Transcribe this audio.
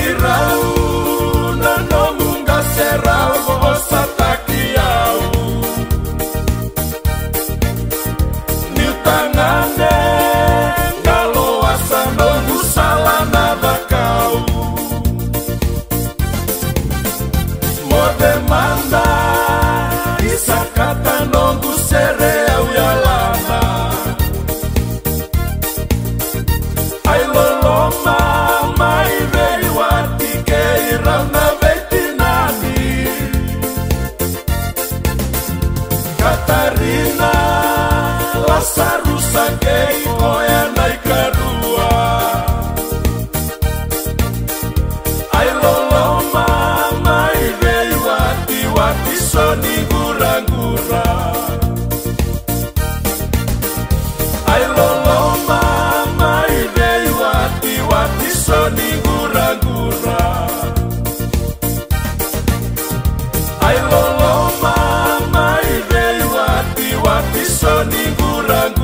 irau nano munga serau osatakiau ni tangane ngalo asano musalana bakau mode manda isakata nongu sereu yalana ai loloma mai vei wati ke irana vetinani Katarina lasarusa ke koya nai karua ai loloma mai vei wati soni gura-gura ai loloma mai vei wati soni gura-gura ai loloma mai vei wati soni gura-gura